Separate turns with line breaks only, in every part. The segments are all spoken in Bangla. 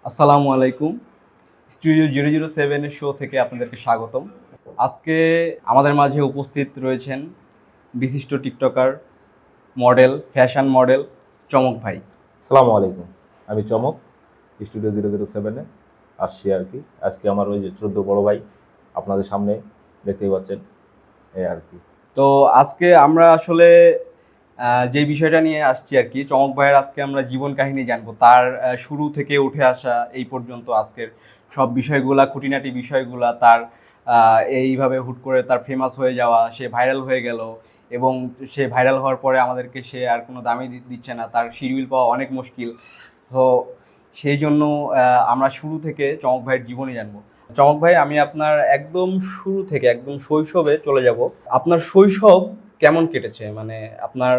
আসসালামু আলাইকুম। স্টুডিও 007 এর শো থেকে আপনাদেরকে স্বাগতম। আজকে আমাদের মাঝে উপস্থিত রয়েছেন বিশিষ্ট টিকটকার, মডেল, ফ্যাশন মডেল চমক ভাই।
সালামু আলাইকুম। আমি চমক, স্টুডিও 007-এ আসছি আর কি। আজকে আমার ওই যে 14 বড় ভাই আপনাদের সামনে দেখতেই পাচ্ছেন, এই আর কি।
তো আজকে আমরা আসলে যে বিষয়টা নিয়ে আসছি আর কি, চমক ভাইয়ের আজকে আমরা জীবন কাহিনী জানবো। তার শুরু থেকে উঠে আসা এই পর্যন্ত আজকের সব বিষয়গুলা, খুঁটিনাটি বিষয়গুলা, তার এইভাবে হুট করে তার ফেমাস হয়ে যাওয়া, সে ভাইরাল হয়ে গেল এবং সে ভাইরাল হওয়ার পরে আমাদেরকে সে আর কোনো দামই দিচ্ছে না, তার শিডিউল পাওয়া অনেক মুশকিল। তো সেই জন্য আমরা শুরু থেকে চমক ভাইয়ের জীবনই জানবো। চমক ভাই, আমি আপনার একদম শুরু থেকে একদম শৈশবে চলে যাব। আপনার শৈশব কেমন কেটেছে? মানে আপনার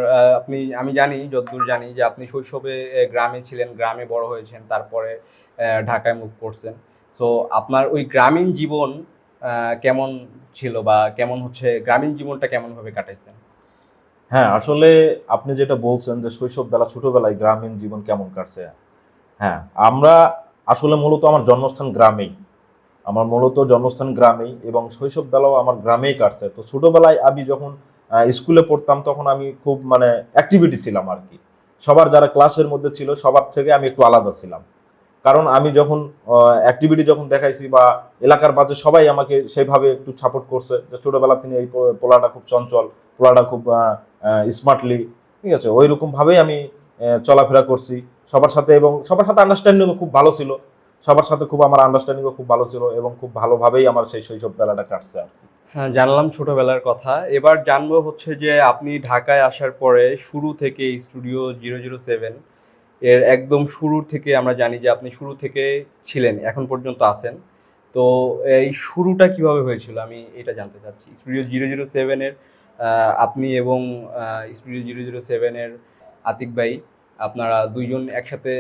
আমি জানি, যতদূর জানি যে আপনি শৈশবে গ্রামে ছিলেন, গ্রামে বড় হয়েছেন, তারপরে ঢাকায় মুভ করছেন। সো আপনার ওই গ্রামীণ জীবন কেমন ছিল, বা কেমন হচ্ছে গ্রামীণ জীবনটা কেমনভাবে কাটাইছেন?
হ্যাঁ, আসলে আপনি যেটা বলছেন যে শৈশববেলা, ছোটবেলায় গ্রামীণ জীবন কেমন কাটছে। হ্যাঁ, আমরা আসলে মূলত আমার জন্মস্থান গ্রামেই। আমার মূলত জন্মস্থান গ্রামেই এবং শৈশববেলাও আমার গ্রামেই কাটছে। তো ছোটবেলায় আমি যখন স্কুলে পড়তাম তখন আমি খুব মানে অ্যাক্টিভিটি ছিলাম আর কি। সবার যারা ক্লাসের মধ্যে ছিল সবার থেকে আমি একটু আলাদা ছিলাম। কারণ আমি যখন অ্যাক্টিভিটি যখন দেখাইছি বা এলাকার মাঝে সবাই আমাকে সেইভাবে একটু সাপোর্ট করছে যে ছোটবেলা থেকে এই পোলাটা খুব চঞ্চল, পোলাটা খুব স্মার্টলি, ঠিক আছে, ওই রকমভাবেই আমি চলাফেরা করছি সবার সাথে, এবং সবার সাথে আন্ডারস্ট্যান্ডিংও খুব ভালো ছিল। সবার সাথে খুব আমার আন্ডারস্ট্যান্ডিংও খুব ভালো ছিল এবং খুব ভালোভাবেই আমার সেই শৈশব বেলাটা কাটছে আর কি।
হ্যাঁ, জানলাম ছোটবেলার কথা। এবার জানবো হচ্ছে যে আপনি ঢাকায় আসার পরে শুরু থেকে স্টুডিও 007 এর একদম শুরুর থেকে আমরা জানি যে আপনি শুরু থেকে ছিলেন, এখন পর্যন্ত আছেন। তো এই শুরুটা কিভাবে হয়েছিল আমি এটা জানতে চাচ্ছি। স্টুডিও 007 এর আপনি এবং স্টুডিও 007 এর আতিক ভাই, আপনারা দুইজন একসাথে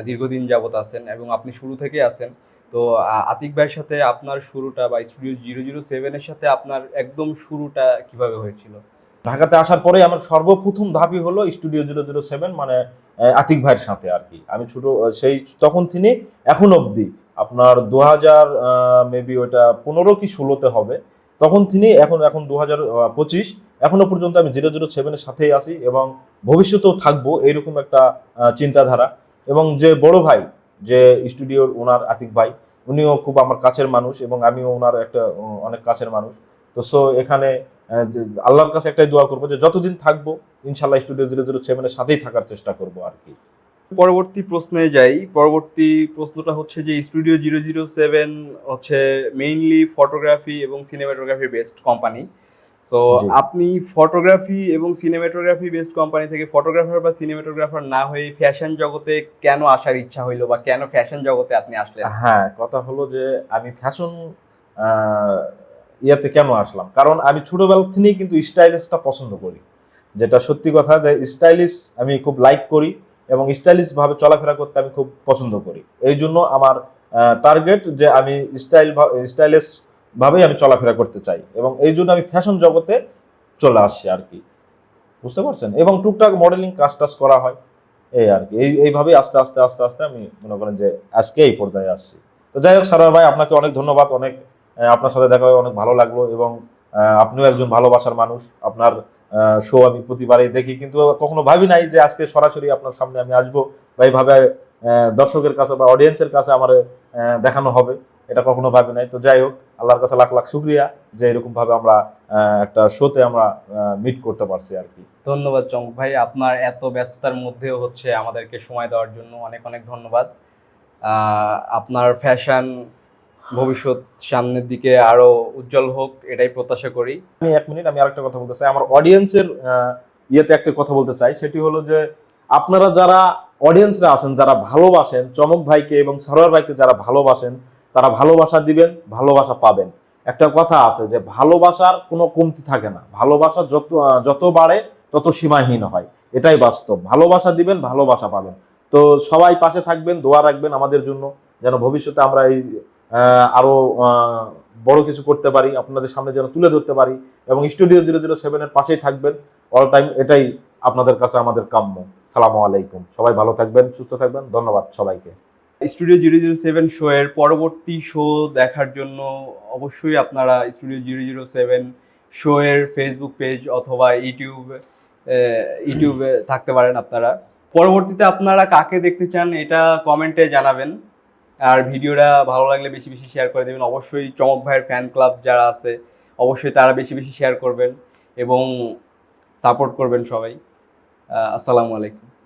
দীর্ঘদিন যাবত আছেন এবং আপনি শুরু থেকেই আছেন। তো আতিক ভাইয়ের সাথে আপনার শুরুটা, বা স্টুডিও 007 এর সাথে আপনার একদম শুরুটা কিভাবে হয়েছিল?
ঢাকাতে আসার পরে আমার সর্বপ্রথম ধাপই হলো স্টুডিও 007, মানে আতিক ভাইয়ের সাথে আর কি। আমি ছোট সেই তখন তিনি এখন অবধি আপনার 2000 মেবি ওটা 15 কি 16-তে হবে, তখন তিনি এখন এখন 2025 এখনো পর্যন্ত আমি 007-এর সাথেই আছি এবং ভবিষ্যতেও থাকবো, এইরকম একটা চিন্তাধারা। এবং যে বড় ভাই, যে স্টুডিওর ওনার আতিক ভাই, উনিও খুব আমার কাছের মানুষ এবং আমিও ওনার একটা অনেক কাছের মানুষ। তো সো এখানে আল্লাহর কাছে একটাই দোয়া করবো যে যতদিন থাকবো ইনশাল্লাহ স্টুডিও 007-এর সাথেই থাকার চেষ্টা করবো আর কি।
পরবর্তী প্রশ্নে যাই। পরবর্তী প্রশ্নটা হচ্ছে যে স্টুডিও 007 হচ্ছে মেইনলি ফটোগ্রাফি এবং সিনেমাটোগ্রাফি বেসড কোম্পানি। তো
জি।
আপনি ফটোগ্রাফি এবং সিনেমাটোগ্রাফি বেসড কোম্পানি থেকে ফটোগ্রাফার বা সিনেমাটোগ্রাফার না হয়ে ফ্যাশন জগতে কেন আসার ইচ্ছা হইলো, বা কেন ফ্যাশন জগতে আপনি আসলেন?
হ্যাঁ, কথা হলো যে আমি ফ্যাশন ইয়াতে কেন আসলাম, কারণ আমি ছোটবেলা থেকেই কিন্তু স্টাইলিশটা পছন্দ করি। যেটা সত্যি কথা, যে স্টাইলিশ আমি খুব লাইক করি এবং স্টাইলিশ ভাবে চলাফেরা করতে আমি খুব পছন্দ করি। এই জন্য আমার টার্গেট যে আমি স্টাইলিশ ভাবেই আমি চলাফেরা করতে চাই এবং এই জন্য আমি ফ্যাশন জগতে চলে আসছি আর কি। বুঝতে পারছেন? এবং টুকটাক মডেলিং কাজ টাজ করা হয়, এই আর কি। এইভাবেই আস্তে আস্তে আস্তে আস্তে আমি মনে করেন যে আজকে এই পর্যায়ে আসছি। তো যাই হোক, সারোয়ার ভাই আপনাকে অনেক ধন্যবাদ। অনেক আপনার সাথে দেখা হয়ে অনেক ভালো লাগলো এবং আপনিও একজন ভালোবাসার মানুষ। আপনার শো আমি প্রতিবারই দেখি, কিন্তু কখনো ভাবি নাই যে আজকে সরাসরি আপনার সামনে আমি আসবো বা এইভাবে দর্শকের কাছে বা অডিয়েন্সের কাছে আমার দেখানো হবে, এটা কখনো ভাবি নাই। তো যাই হোক, আল্লাহর কাছে লাখ লাখ শুক্রিয়া যে এরকম ভাবে আমরা একটা শোতে আমরা মিট করতে পারছি আর কি।
ধন্যবাদ চমক ভাই, আপনার এত ব্যস্ততার মধ্যেও হচ্ছে আমাদেরকে সময় দেওয়ার জন্য অনেক অনেক ধন্যবাদ। আপনার ফ্যাশন ভবিষ্যৎ সামনের দিকে আরো উজ্জ্বল হোক, এটাই প্রত্যাশা করি।
আমি 1 মিনিট, আমি আরেকটা কথা বলতে চাই আমার অডিয়েন্সের ইয়েতে একটা কথা বলতে চাই। সেটি হলো যে আপনারা যারা অডিয়েন্সরা আছেন, যারা ভালোবাসেন চমক ভাইকে এবং সরোয়ার ভাইকে, যারা ভালোবাসেন তারা ভালোবাসা দিবেন, ভালোবাসা পাবেন। একটা কথা আছে যে ভালোবাসার কোনো কমতি থাকে না, ভালোবাসা যত বাড়ে তত সীমাহীন হয়, এটাই বাস্তব। ভালোবাসা দিবেন, ভালোবাসা পাবেন। তো সবাই পাশে থাকবেন, দোয়া রাখবেন আমাদের জন্য, যেন ভবিষ্যতে আমরা এই আরো বড় কিছু করতে পারি, আপনাদের সামনে যেন তুলে ধরতে পারি এবং স্টুডিও 007-এর পাশেই থাকবেন অল টাইম, এটাই আপনাদের কাছে আমাদের কাম্য। সালামু আলাইকুম, সবাই ভালো থাকবেন, সুস্থ থাকবেন, ধন্যবাদ সবাইকে।
স্টুডিও 007 শো এর পরবর্তী শো দেখার জন্য অবশ্যই আপনারা স্টুডিও 007 শো এর ফেসবুক পেজ অথবা ইউটিউবে থাকতে পারেন আপনারা। পরবর্তীতে আপনারা কাকে দেখতে চান এটা কমেন্টে জানাবেন, আর ভিডিওটা ভালো লাগলে বেশি বেশি শেয়ার করে দেবেন। অবশ্যই চমক ভাইয়ের ফ্যান ক্লাব যারা আছে অবশ্যই তারা বেশি বেশি শেয়ার করবেন এবং সাপোর্ট করবেন সবাই। আসসালামু আলাইকুম।